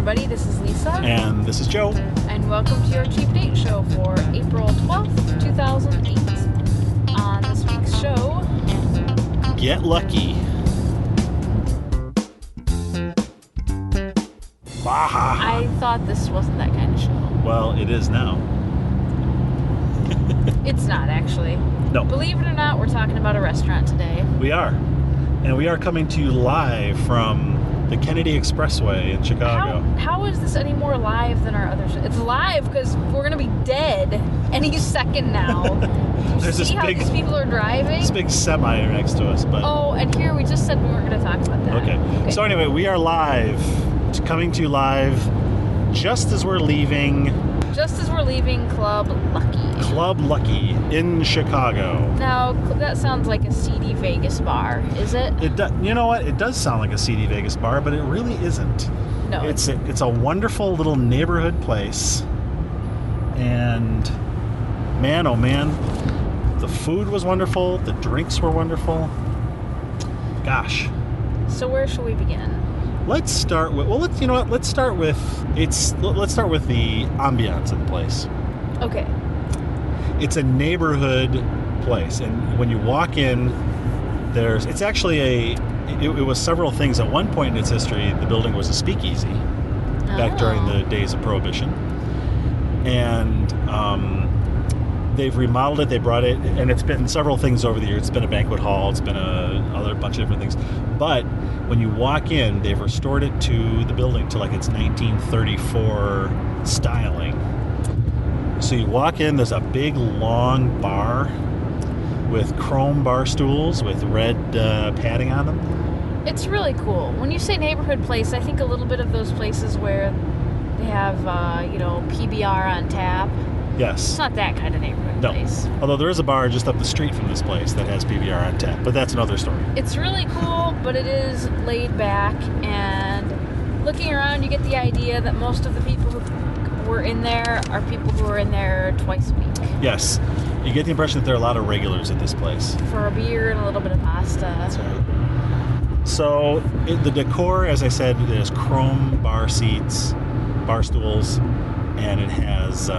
everybody, this is Lisa. And this is Joe. And welcome to your Cheap Date Show for April 12th, 2008. On this week's show... Get lucky. Baja. I thought this wasn't that kind of show. Well, it is now. It's not, actually. No. Believe it or not, we're talking about a restaurant today. We are. And we are coming to you live from the Kennedy Expressway in Chicago. How is this any more live than our other show? It's live because we're going to be dead any second now. There's See how these people are driving? This big semi next to us. But oh, and here we just said we weren't going to talk about that. Okay. So anyway, we are live. It's coming to you live just as we're leaving... Club Lucky. Club Lucky in Chicago. Now, that sounds like a seedy Vegas bar, is it? You know what? It does sound like a seedy Vegas bar, but it really isn't. No. It's a wonderful little neighborhood place. And man, oh man, the food was wonderful. The drinks were wonderful. Gosh. So where should we begin? Let's start with let's start with the ambiance of the place. Okay. It's a neighborhood place, and when you walk in, it's actually it was several things. At one point in its history, the building was a speakeasy back during the days of Prohibition, and they've remodeled it. They brought it, and it's been several things over the years. It's been a banquet hall. It's been a bunch of different things, but when you walk in, they've restored it to the building to like its 1934 styling. So you walk in, there's a big long bar with chrome bar stools with red padding on them. It's really cool. When you say neighborhood place, I think a little bit of those places where they have, PBR on tap. Yes. It's not that kind of neighborhood place. Although there is a bar just up the street from this place that has PBR on tap, but that's another story. It's really cool, but it is laid back, and looking around, you get the idea that most of the people who were in there are people who are in there twice a week. Yes. You get the impression that there are a lot of regulars at this place. For a beer and a little bit of pasta. That's right. So, the decor, as I said, there's chrome bar seats, bar stools, and it has...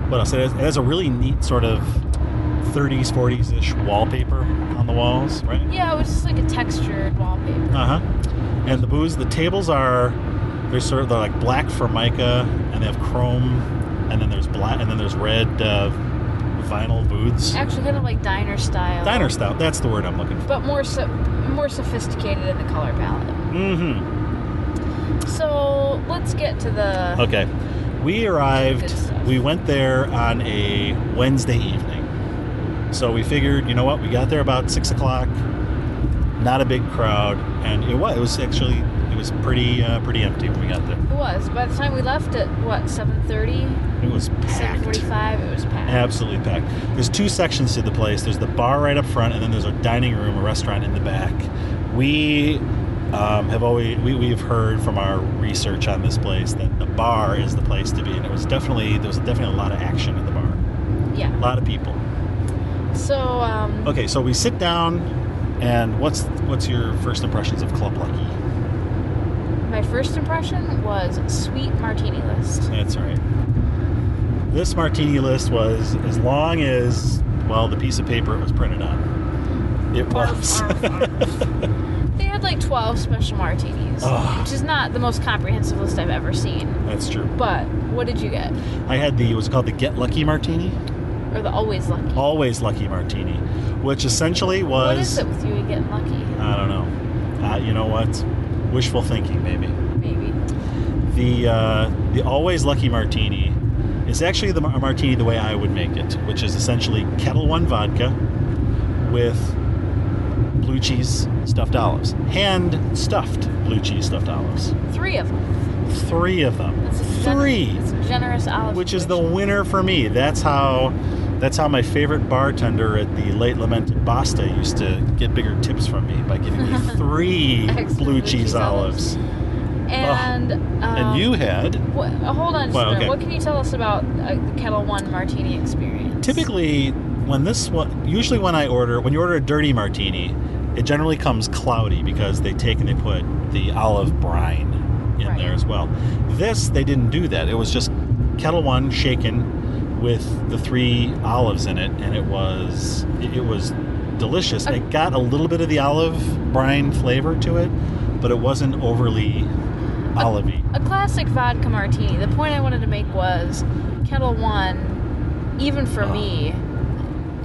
what else? It has a really neat sort of 30s, 40s-ish wallpaper on the walls, right? Yeah, it was just like a textured wallpaper. Uh-huh. And the tables they're like black Formica, and they have chrome, and then there's black, and then there's red vinyl booths. Actually, kind of like diner style. Diner style, that's the word I'm looking for. But more sophisticated in the color palette. Mm-hmm. So, let's get to the... Okay. We arrived, we went there on a Wednesday evening. So we figured, you know what, we got there about 6 o'clock, not a big crowd, and it was pretty empty when we got there. It was. By the time we left at, 7:30? It was packed. 7:45, it was packed. Absolutely packed. There's two sections to the place. There's the bar right up front, and then there's a dining room, a restaurant in the back. We've heard from our research on this place that the bar is the place to be, and there was definitely a lot of action at the bar. Yeah. A lot of people. So, okay, so we sit down, and what's your first impressions of Club Lucky? My first impression was sweet martini list. That's right. This martini list was as long as, the piece of paper it was printed on. It was. They had like 12 special martinis, which is not the most comprehensive list I've ever seen. That's true. But what did you get? I had what's called the Get Lucky Martini. Or the Always Lucky. Always Lucky Martini, which essentially was... What is it with you and getting lucky? I don't know. You know what? Wishful thinking, maybe. Maybe. The Always Lucky Martini is actually a martini the way I would make it, which is essentially Kettle One vodka with blue cheese stuffed olives. Hand-stuffed blue cheese stuffed olives. 3 of them. 3 of them. That's a generous olive. Which is the winner for me. That's how my favorite bartender at the late lamented Basta used to get bigger tips from me, by giving me 3 blue cheese olives. And you had... hold on just a minute. What can you tell us about the Kettle One martini experience? Typically, usually when you order a dirty martini, it generally comes cloudy because they take and they put the olive brine in Right. there as well. This, they didn't do that. It was just Kettle One shaken with the 3 olives in it, and it was delicious. It got a little bit of the olive brine flavor to it, but it wasn't overly olivey. A classic vodka martini. The point I wanted to make was Kettle One, even for me,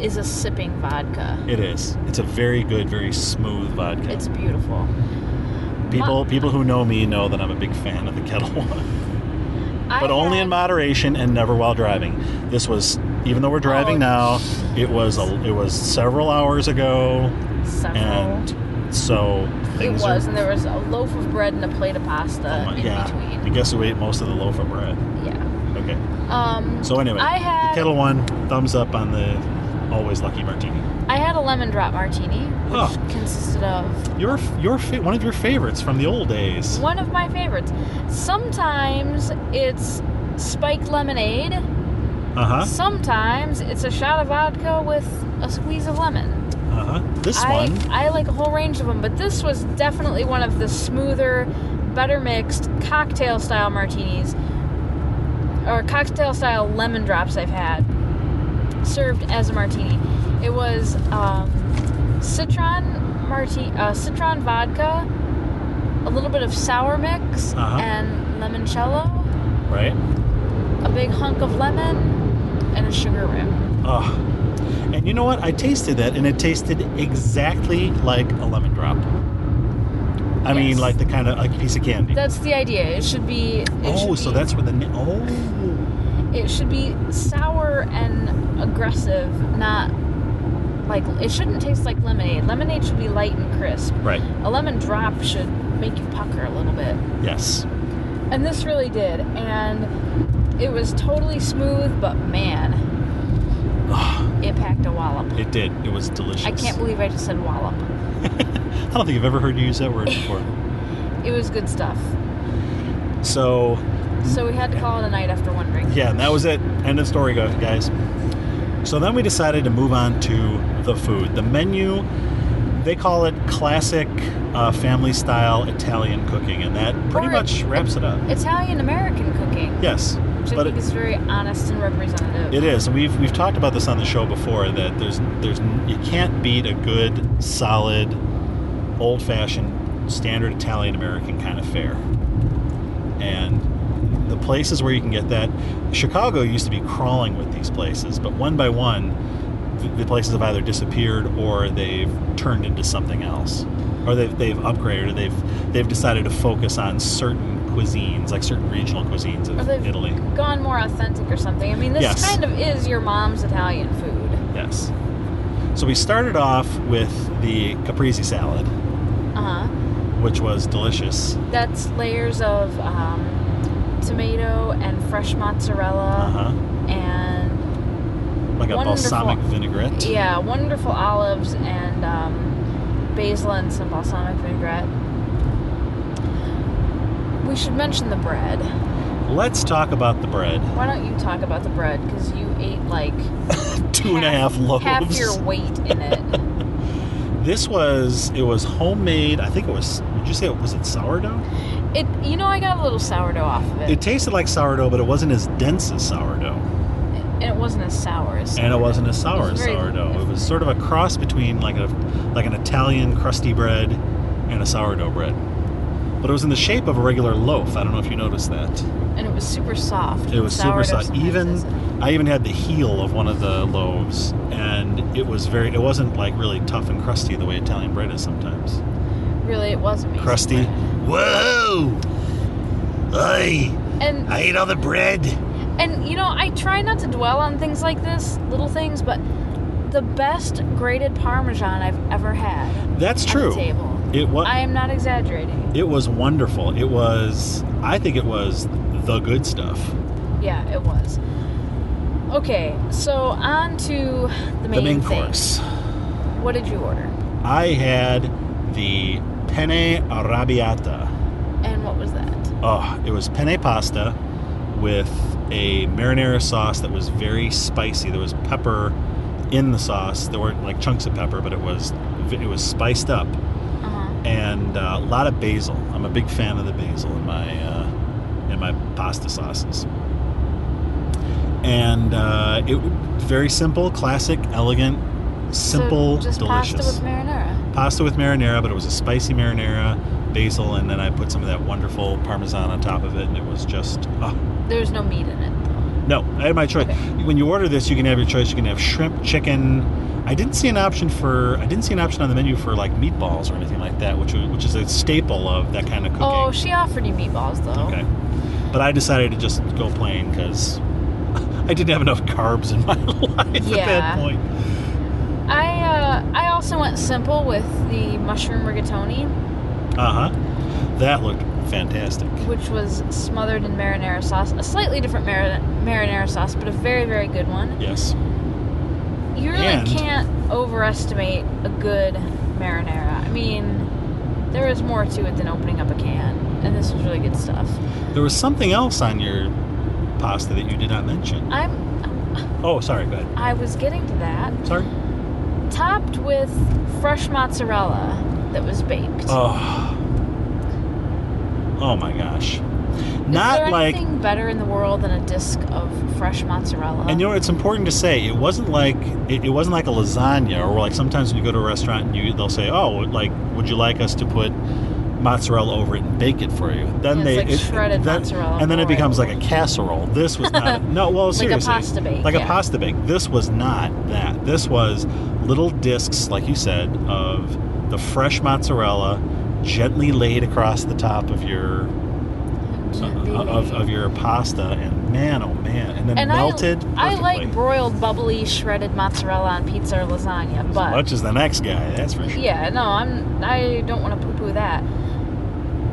is a sipping vodka. It is. It's a very good, very smooth vodka. It's beautiful. People who know me know that I'm a big fan of the Kettle One. But only in moderation and never while driving. This was, even though we're driving now, it was several hours ago. And so things and there was a loaf of bread and a plate of pasta in between. I guess who ate most of the loaf of bread. Yeah. Okay. So anyway, the Kettle One, thumbs up on the Always Lucky Martini. I had a lemon drop martini, which consisted of one of your favorites from the old days. One of my favorites. Sometimes it's spiked lemonade. Sometimes it's a shot of vodka with a squeeze of lemon. This one, I like a whole range of them, but this was definitely one of the smoother, better mixed cocktail style martinis or cocktail style lemon drops I've had served as a martini. It was citron vodka, a little bit of sour mix, and limoncello. Right. A big hunk of lemon and a sugar rim. And you know what? I tasted that, and it tasted exactly like a lemon drop. I mean, like the kind of like a piece of candy. That's the idea. It should be. So that's where It should be sour and aggressive, not like it shouldn't taste like lemonade. Lemonade should be light and crisp. Right. A lemon drop should make you pucker a little bit. Yes. And this really did, and it was totally smooth, but man, it packed a wallop. It did. It was delicious. I can't believe I just said wallop. I don't think I've ever heard you use that word before. It was good stuff. So we had to call it a night after one drink. Yeah, and that was it. End of story, guys. So then we decided to move on to the food. The menu, they call it classic family-style Italian cooking, and that pretty much wraps it up. Italian-American cooking. Yes. Which I think is very honest and representative. It is. We've talked about this on the show before, that there's you can't beat a good, solid, old-fashioned, standard Italian-American kind of fare. And the places where you can get that, Chicago used to be crawling with these places, but one by one, the places have either disappeared or they've turned into something else, or they've upgraded, or they've decided to focus on certain cuisines, like certain regional cuisines of Italy. Gone more authentic or something. I mean, this kind of is your mom's Italian food. Yes. So we started off with the caprese salad, which was delicious. That's layers of tomato and fresh mozzarella and like a balsamic vinaigrette. Yeah, wonderful olives and basil and some balsamic vinaigrette. We should mention the bread. Let's talk about the bread. Why don't you talk about the bread? Because you ate like 2.5 loaves. Half your weight in it. It was homemade. I think it was, did you say was it sourdough? I got a little sourdough off of it. It tasted like sourdough, but it wasn't as dense as sourdough. And it wasn't as sour as sourdough. And it wasn't as sour as sourdough. It was sort of a cross between like an Italian crusty bread and a sourdough bread. But it was in the shape of a regular loaf. I don't know if you noticed that. And it was super soft. It was super soft. I even had the heel of one of the loaves, and it wasn't like really tough and crusty the way Italian bread is sometimes. Really, it was amazing. Crusty. Whoa! I ate all the bread. And, I try not to dwell on things like this, little things, but the best grated Parmesan I've ever had. That's true. On the table. I am not exaggerating. It was wonderful. I think it was the good stuff. Yeah, it was. Okay, so on to the main course. What did you order? I had the penne arrabbiata. And what was that? Oh, it was penne pasta with a marinara sauce that was very spicy. There was pepper in the sauce. There weren't like chunks of pepper, but it was spiced up. and a lot of basil. I'm a big fan of the basil in my pasta sauces. And it very simple, classic, elegant, simple, so just delicious. Pasta with marinara. Pasta with marinara, but it was a spicy marinara, basil, and then I put some of that wonderful Parmesan on top of it, and it was just... There's no meat in it, though. No, I had my choice. Okay. When you order this, you can have your choice. You can have shrimp, chicken. I didn't see an option on the menu for like meatballs or anything like that, which is a staple of that kind of cooking. Oh, she offered you meatballs, though. Okay. But I decided to just go plain because I didn't have enough carbs in my life at that point. I also went simple with the mushroom rigatoni. That looked fantastic. Which was smothered in marinara sauce. A slightly different marinara sauce, but a very, very good one. Yes. You really can't overestimate a good marinara. I mean, there is more to it than opening up a can, and this was really good stuff. There was something else on your pasta that you did not mention. Oh, sorry, go ahead. I was getting to that. Sorry? Topped with fresh mozzarella that was baked. Oh my gosh. Is there anything better in the world than a disc of fresh mozzarella? And you know, it's important to say, it wasn't like a lasagna, or like sometimes when you go to a restaurant and they'll say, oh, like, would you like us to put mozzarella over it and bake it for you? Then it's shredded mozzarella. And then it becomes like a casserole. This was not, seriously. Like a pasta bake. Like a pasta bake. This was not that. This was little discs, like you said, of the fresh mozzarella gently laid across the top of your of your pasta, and man, oh man, and then melted perfectly. I like broiled, bubbly, shredded mozzarella on pizza or lasagna, but as much as the next guy, that's for sure. Yeah, no, I don't want to poo-poo that,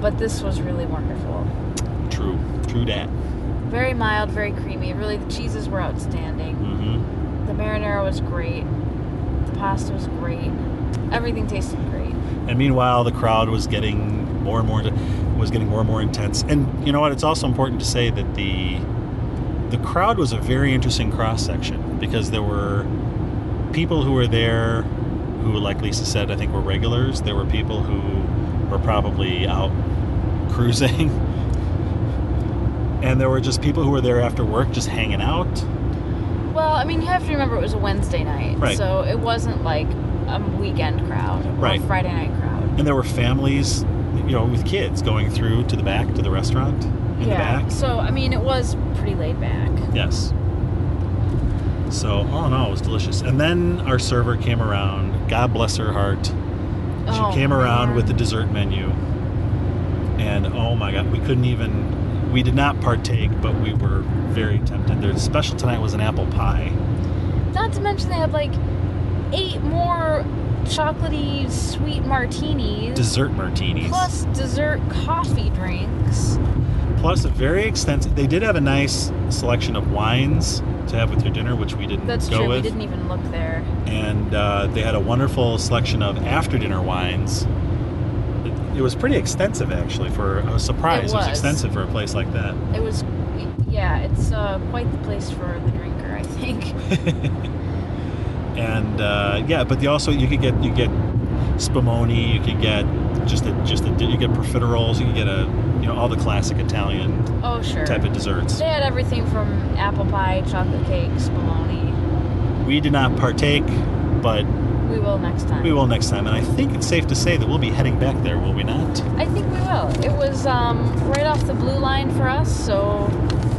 but this was really wonderful. True that. Very mild, very creamy. Really, the cheeses were outstanding. Mm-hmm. The marinara was great. The pasta was great. Everything tasted great. And meanwhile, the crowd was getting more and more intense. And you know what? It's also important to say that the crowd was a very interesting cross section, because there were people who were there who, like Lisa said, I think were regulars. There were people who were probably out cruising, and there were just people who were there after work, just hanging out. Well, I mean, you have to remember it was a Wednesday night, right? So it wasn't like a weekend crowd, or a Friday night crowd. And there were families, with kids going through to the back, to the restaurant in the back. So, I mean, it was pretty laid back. Yes. So, all in all, it was delicious. And then our server came around. God bless her heart. She came around with the dessert menu. And, oh my God, we did not partake, but we were very tempted. Their special tonight was an apple pie. Not to mention they had, 8 more chocolatey sweet martinis. Dessert martinis. Plus dessert coffee drinks. Plus a very extensive... They did have a nice selection of wines to have with your dinner, which we didn't go with. That's true. We didn't even look there. And they had a wonderful selection of after-dinner wines. It was pretty extensive, actually. I was surprised. It was extensive for a place like that. It was... Yeah, it's quite the place for the drinker, I think. And but you could get spumoni, you could get you get profiteroles, you could get all the classic Italian type of desserts. They had everything from apple pie, chocolate cake, spumoni. We did not partake, but we will next time. And I think it's safe to say that we'll be heading back there, will we not? I think we will. It was right off the blue line for us, so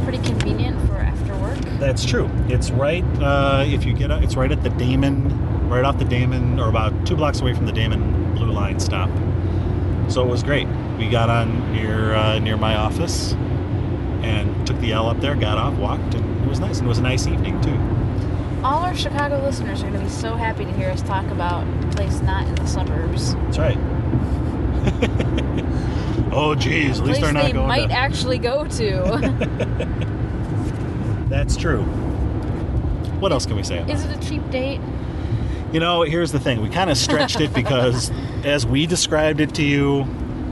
pretty convenient for after work. That's true. It's right. It's right at the Damon, right off the Damon, or about 2 blocks away from the Damon Blue Line stop. So it was great. We got on near my office and took the L up there, got off, walked, and it was nice. And it was a nice evening too. All our Chicago listeners are going to be so happy to hear us talk about a place not in the suburbs. That's right. Oh, geez, at least they're not going to... They might actually go to. That's true. What else can we say about it? Is it a cheap date? Here's the thing. We kind of stretched it because as we described it to you,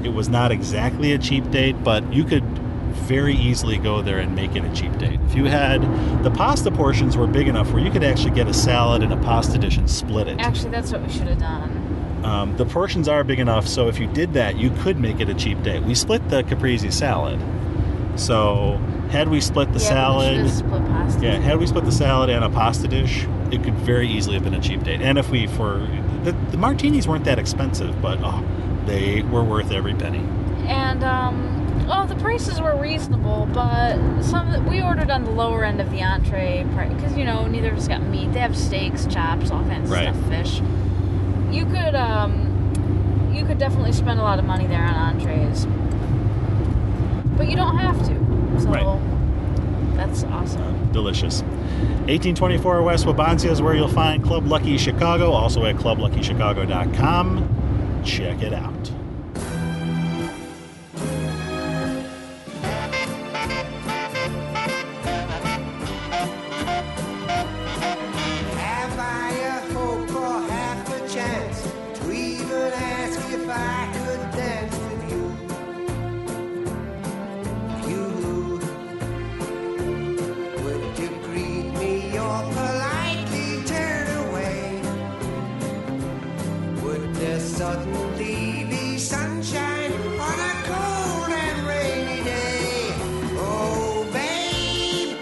it was not exactly a cheap date, but you could very easily go there and make it a cheap date. If you had... The pasta portions were big enough where you could actually get a salad and a pasta dish and split it. Actually, that's what we should have done. The portions are big enough, so if you did that, you could make it a cheap date. We split the caprese salad. So had we split the salad, had we split the salad and a pasta dish, it could very easily have been a cheap date. And if we the martinis weren't that expensive, but they were worth every penny. And the prices were reasonable, but we ordered on the lower end of the entree price because neither of us got meat. They have steaks, chops, all kinds of stuff, fish. You could definitely spend a lot of money there on entrees, but you don't have to. So that's awesome. Delicious. 1824 West Wabansia is where you'll find Club Lucky Chicago, also at clubluckychicago.com. Check it out. Suddenly be sunshine on a cold and rainy day. Oh, babe,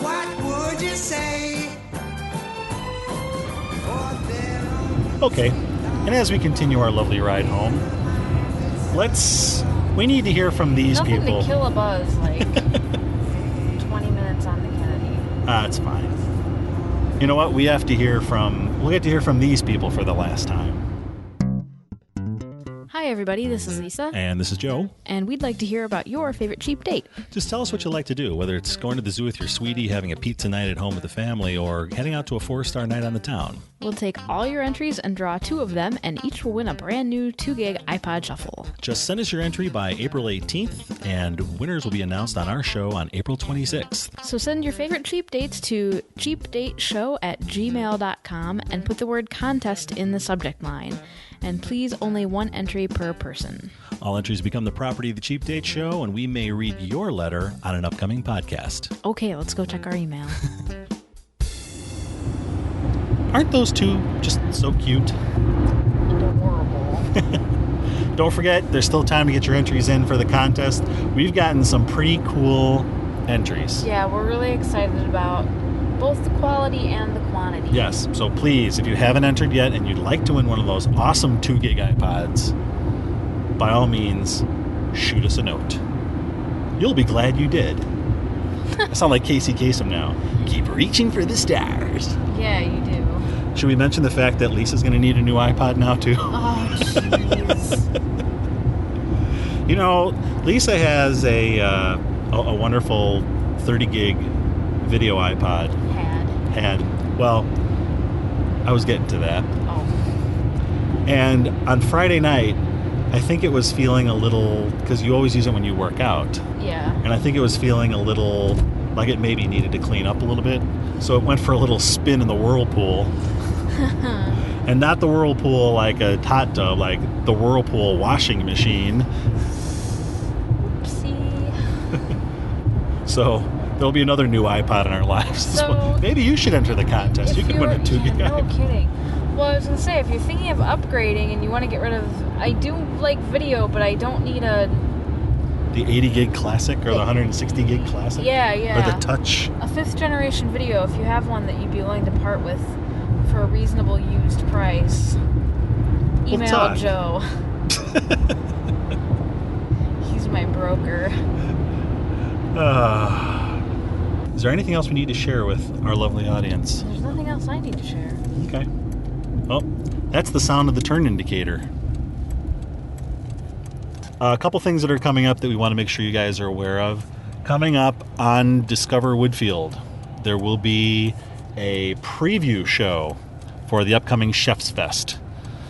what would you say? Okay, and as we continue our lovely ride home, we need to hear from these people. Nothing to kill a buzz, like 20 minutes on the Kennedy. That's fine. You know what? We'll get to hear from these people for the last time. Hi everybody, this is Lisa. And this is Joe. And we'd like to hear about your favorite cheap date. Just tell us what you like to do, whether it's going to the zoo with your sweetie, having a pizza night at home with the family, or heading out to a 4-star night on the town. We'll take all your entries and draw 2 of them, and each will win a brand new 2-gig iPod Shuffle. Just send us your entry by April 18th, and winners will be announced on our show on April 26th. So send your favorite cheap dates to cheapdateshow@gmail.com and put the word contest in the subject line. And please, only 1 entry per person. All entries become the property of the Cheap Date Show, and we may read your letter on an upcoming podcast. Okay, let's go check our email. Aren't those two just so cute? Adorable. Don't forget, there's still time to get your entries in for the contest. We've gotten some pretty cool entries. Yeah, we're really excited about both the quality and the quantity. Yes, so please, if you haven't entered yet and you'd like to win one of those awesome 2-gig iPods, by all means, shoot us a note. You'll be glad you did. I sound like Casey Kasem now. Keep reaching for the stars. Yeah, you do. Should we mention the fact that Lisa's going to need a new iPod now, too? Oh, jeez. Lisa has a wonderful 30-gig video iPod. Had. Well, I was getting to that. Oh. And on Friday night, I think it was feeling a little, because you always use it when you work out. Yeah. And I think it was feeling a little like it maybe needed to clean up a little bit. So it went for a little spin in the whirlpool. And not the whirlpool like a hot tub, like the whirlpool washing machine. Oopsie. So there'll be another new iPod in our lives. So maybe you should enter the contest. You could win a 2-gig iPod. No kidding. Well, I was going to say, if you're thinking of upgrading and you want to get rid of... I do like video, but I don't need a... The 80-gig classic or the 160-gig classic? Yeah. Or the touch? A 5th-generation video, if you have one that you'd be willing to part with for a reasonable used price. Email Joe. He's my broker. Is there anything else we need to share with our lovely audience? There's nothing else I need to share. Okay. Well, that's the sound of the turn indicator. A couple things that are coming up that we want to make sure you guys are aware of. Coming up on Discover Woodfield, there will be a preview show for the upcoming Chef's Fest.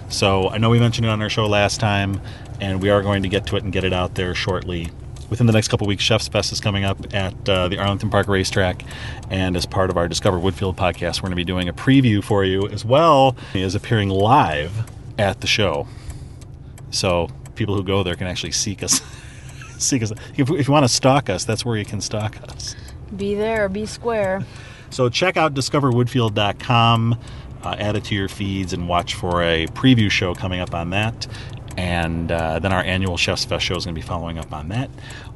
So I know we mentioned it on our show last time, and we are going to get to it and get it out there shortly. Within the next couple weeks, Chef's Fest is coming up at the Arlington Park Racetrack, and as part of our Discover Woodfield podcast, we're going to be doing a preview for you, as well as appearing live at the show. So people who go there can actually seek us. If you want to stalk us, that's where you can stalk us. Be there or be square. So check out discoverwoodfield.com. add it to your feeds and watch for a preview show coming up on that. And then our annual Chef's Fest show is going to be following up on that.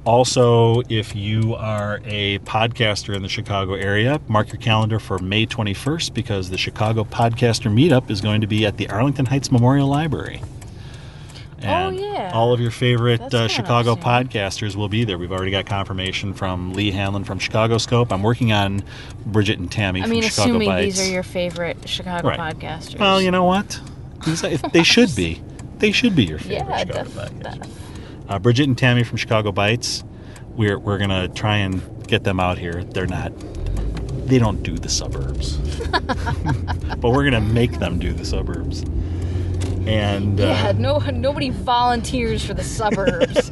Also, if you are a podcaster in the Chicago area, mark your calendar for May 21st because the Chicago Podcaster Meetup is going to be at the Arlington Heights Memorial Library. And all of your favorite Chicago podcasters will be there. We've already got confirmation from Lee Hanlon from Chicago Scope. I'm working on Bridget and Tammy from Chicago Bites. Assuming these are your favorite Chicago podcasters. Well, you know what? They should be. They should be your favorite Chicago podcasters. Bridget and Tammy from Chicago Bites, we're going to try and get them out here. They don't do the suburbs. But we're going to make them do the suburbs. And nobody volunteers for the suburbs.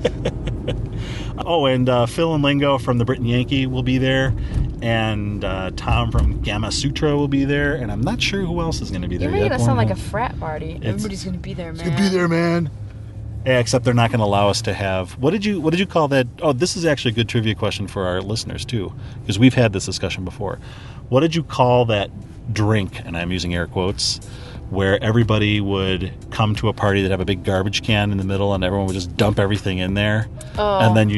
And Phil and Lingo from the Britain Yankee will be there. And Tom from Gamma Sutra will be there. And I'm not sure who else is going to be there. You're making it sound like a frat party. Everybody's going to be there, man. It's going to be there, man. Yeah, except they're not going to allow us to have... What did you call that? Oh, this is actually a good trivia question for our listeners, too. Because we've had this discussion before. What did you call that drink, and I'm using air quotes, where everybody would come to a party that have a big garbage can in the middle and everyone would just dump everything in there? Oh. And then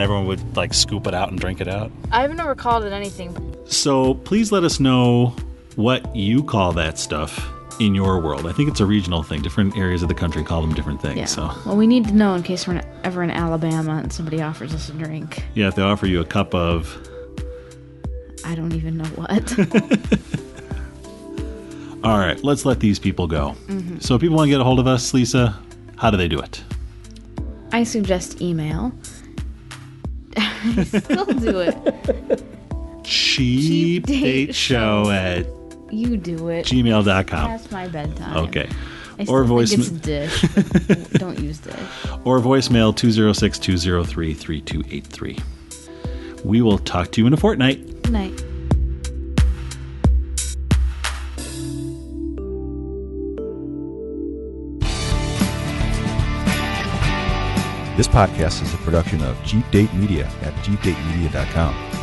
everyone would, like, scoop it out and drink it out? I've never called it anything. So please let us know what you call that stuff in your world. I think it's a regional thing. Different areas of the country call them different things. Yeah. So. Well, we need to know in case we're ever in Alabama and somebody offers us a drink. Yeah, if they offer you a cup of... I don't even know what. All right, let's let these people go. Mm-hmm. So if people want to get a hold of us, Lisa, how do they do it? I suggest email. I still do it. cheapdateshow at you do it. gmail.com. Past my bedtime. Okay. I still think it's Dish. Don't use Dish. Or voicemail 206-203-3283. We will talk to you in a fortnight. Good night. This podcast is a production of Cheap Date Media at cheapdatemedia.com.